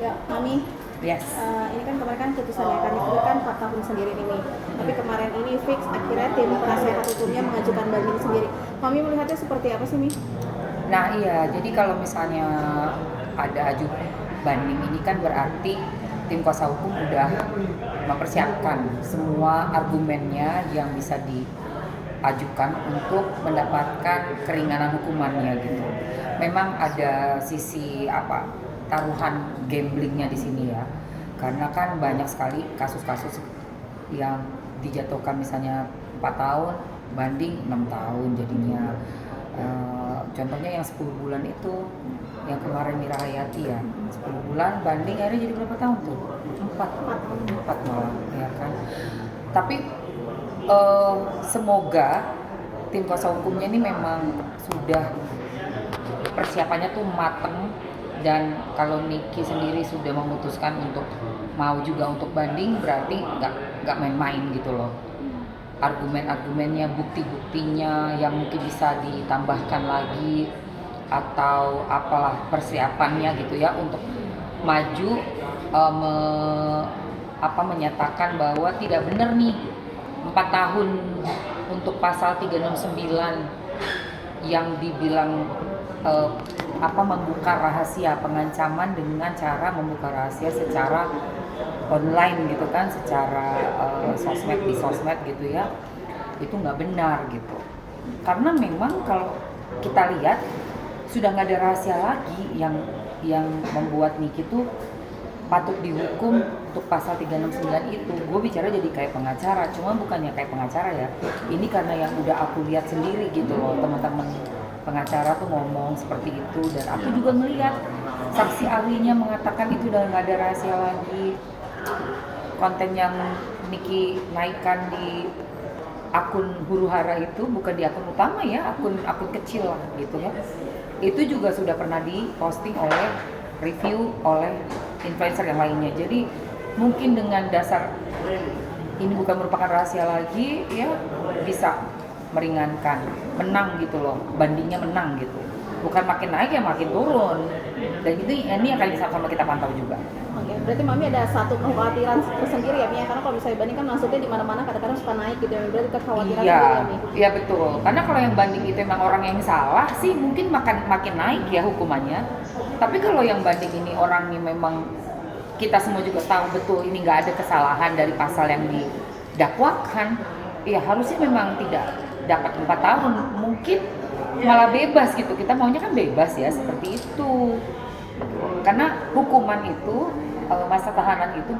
Ya, Mami, Yes. ini kan kemarin kan putusannya kan itu kan 4 tahun sendiri nih. Tapi kemarin ini fix akhirnya tim penasehat hukumnya mengajukan banding sendiri. Mami melihatnya seperti apa sih, Mi? Nah iya, jadi kalau misalnya ada aju banding ini kan berarti tim kuasa hukum udah mempersiapkan semua argumennya yang bisa diajukan untuk mendapatkan keringanan hukumannya gitu. Memang ada sisi taruhan gamblingnya di sini ya, karena kan banyak sekali kasus-kasus yang dijatuhkan misalnya 4 tahun banding 6 tahun jadinya. Contohnya yang 10 bulan itu yang kemarin Mira Hayati ya, 10 bulan banding akhirnya jadi berapa tahun tuh? 4 malah ya kan. Tapi semoga tim kuasa hukumnya ini memang sudah persiapannya tuh mateng, dan kalau Niki sendiri sudah memutuskan untuk mau juga untuk banding berarti nggak main-main gitu loh. Argumen-argumennya, bukti-buktinya yang mungkin bisa ditambahkan lagi atau apalah persiapannya gitu ya untuk maju menyatakan bahwa tidak benar nih 4 tahun untuk pasal 369 yang dibilang membuka rahasia, pengancaman dengan cara membuka rahasia secara online gitu kan, secara di sosmed gitu ya, itu nggak benar gitu. Karena memang kalau kita lihat sudah nggak ada rahasia lagi yang membuat Niki tuh patut dihukum untuk pasal 369 itu. Gue bicara jadi kayak pengacara, cuma bukannya kayak pengacara ya, ini karena yang udah aku lihat sendiri gitu loh, teman-teman pengacara tuh ngomong seperti itu, dan aku juga melihat saksi ahlinya mengatakan itu udah nggak ada rahasia lagi. Konten yang Niki naikkan di akun huru hara itu bukan di akun utama ya, akun kecil lah gitu ya, itu juga sudah pernah diposting oleh review oleh influencer yang lainnya. Jadi mungkin dengan dasar ini bukan merupakan rahasia lagi ya, bisa meringankan, menang gitu loh, bandingnya menang gitu, bukan makin naik ya makin turun. Dan itu ini akan bisa sama kita pantau juga. Oke, berarti Mami ada satu kekhawatiran tersendiri ya, Mi, ya? Karena kalau misalnya banding kan maksudnya di mana-mana kadang-kadang suka naik gitu ya, berarti kekhawatiran Iya, sendiri ya, Mi? iya betul. Karena kalau yang banding itu emang orang yang salah sih mungkin makin naik ya hukumannya. Tapi kalau yang banding ini orangnya memang kita semua juga tahu betul ini nggak ada kesalahan dari pasal yang didakwakan, ya harusnya memang tidak dapat 4 tahun, mungkin malah bebas gitu. Kita maunya kan bebas ya, seperti itu. Karena hukuman itu, masa tahanan itu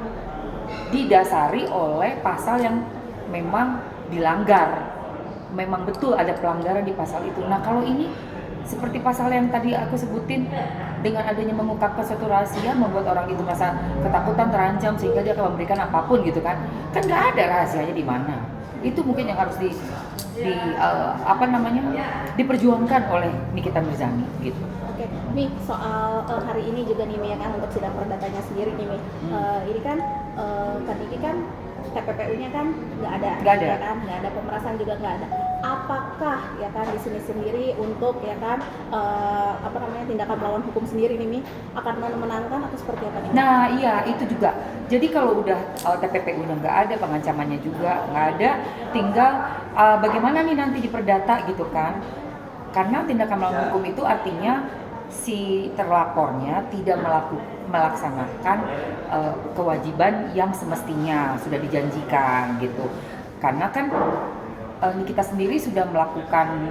didasari oleh pasal yang memang dilanggar. Memang betul ada pelanggaran di pasal itu. Nah kalau ini seperti pasal yang tadi aku sebutin, dengan adanya mengungkapkan suatu rahasia membuat orang itu merasa ketakutan, terancam, sehingga dia akan memberikan apapun gitu kan nggak ada rahasianya di mana. Itu mungkin yang harus diperjuangkan oleh Nikita Mirzani gitu. Oke, Mi, soal hari ini juga nih, Mi, ya kan, untuk sidang perdatanya sendiri nih, Mi. Ini kan Niki kan TPPU-nya kan nggak ada, ya kan, nggak ada, pemerasan juga nggak ada. Apakah ya kan di sini sendiri untuk ya kan tindakan melawan hukum sendiri nih, Mi, akan memenangkan atau seperti apa nih? Nah iya itu juga. Jadi kalau udah TPPU-nya nggak ada, pengancamannya juga nggak ada, tinggal bagaimana nih nanti di perdata gitu kan? Karena tindakan melawan hukum itu artinya si terlapornya tidak melaksanakan kewajiban yang semestinya sudah dijanjikan gitu. Karena kan kita sendiri sudah melakukan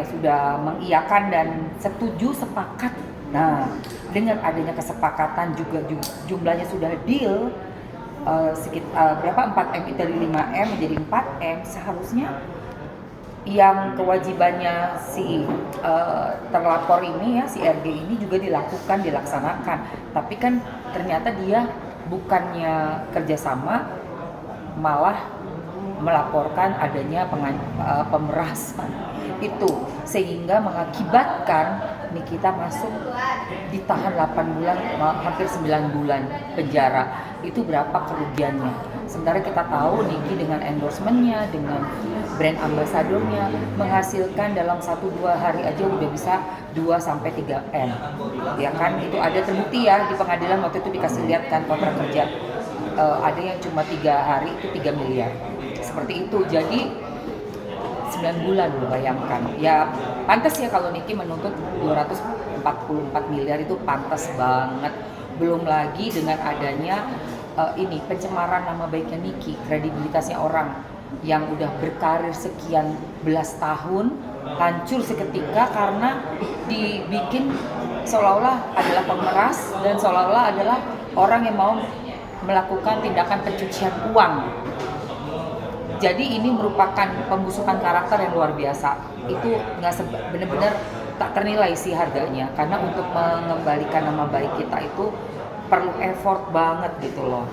sudah mengiyakan dan setuju, sepakat. Nah dengan adanya kesepakatan juga jumlahnya sudah deal sekitar 4M dari 5M menjadi 4M, seharusnya yang kewajibannya si terlapor ini ya, si RG ini juga dilaksanakan. Tapi kan ternyata dia bukannya kerjasama, malah melaporkan adanya pemerasan itu, sehingga mengakibatkan Nikita masuk ditahan 8 bulan, hampir 9 bulan penjara. Itu berapa kerugiannya? Sementara kita tahu Niki dengan endorsementnya, dengan brand ambasadornya menghasilkan dalam 1-2 hari aja udah bisa 2-3 M. Ya kan, itu ada terbukti ya di pengadilan waktu itu dikasih lihat kan kontrak kerja. Ada yang cuma 3 hari itu 3 miliar. Seperti itu. Jadi 9 bulan loh, bayangkan. Ya pantas ya kalau Niki menuntut 244 miliar, itu pantas banget. Belum lagi dengan adanya ini pencemaran nama baiknya Niki, kredibilitasnya orang yang udah berkarir sekian belas tahun hancur seketika karena dibikin seolah-olah adalah pemeras dan seolah-olah adalah orang yang mau melakukan tindakan pencucian uang. Jadi ini merupakan pembusukan karakter yang luar biasa. Itu nggak benar-benar tak ternilai sih harganya. Karena untuk mengembalikan nama baik kita itu perlu effort banget gitu loh.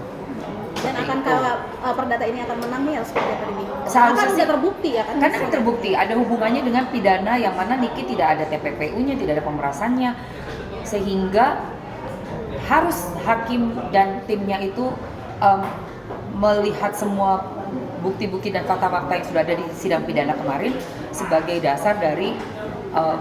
Dan akan kalau perdata ini akan menang nih, seperti apa ini? Seharusnya Kan sudah terbukti ya kan? Karena terbukti ada hubungannya dengan pidana yang mana Niki tidak ada TPPU-nya, tidak ada pemerasannya, sehingga harus hakim dan timnya itu melihat semua bukti-bukti dan fakta-fakta yang sudah ada di sidang pidana kemarin sebagai dasar dari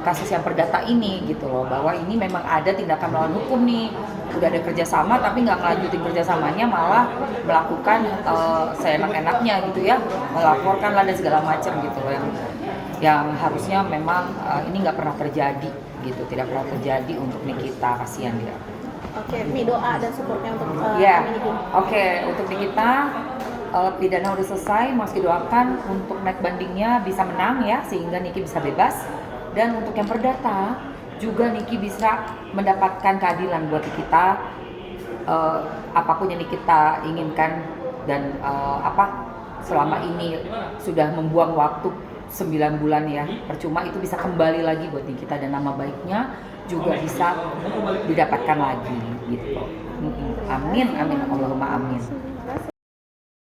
kasus yang perdata ini gitu loh, bahwa ini memang ada tindakan melawan hukum nih, udah ada kerjasama tapi nggak ngelanjutin kerjasamanya, malah melakukan seenak-enaknya gitu ya, melaporkan lah dan segala macam gitu loh, yang harusnya memang ini nggak pernah terjadi gitu, tidak pernah terjadi untuk Nikita, kasihan dia. Oke, ini doa dan supportnya untuk Oke, untuk Nikita pidana udah selesai, masih doakan untuk naik bandingnya bisa menang ya, sehingga Niki bisa bebas. Dan untuk yang perdata juga Niki bisa mendapatkan keadilan buat Nikita, apapun yang Nikita inginkan dan selama ini sudah membuang waktu 9 bulan ya, percuma, itu bisa kembali lagi buat Nikita dan nama baiknya juga bisa didapatkan lagi gitu. Amin, amin, Allahumma amin.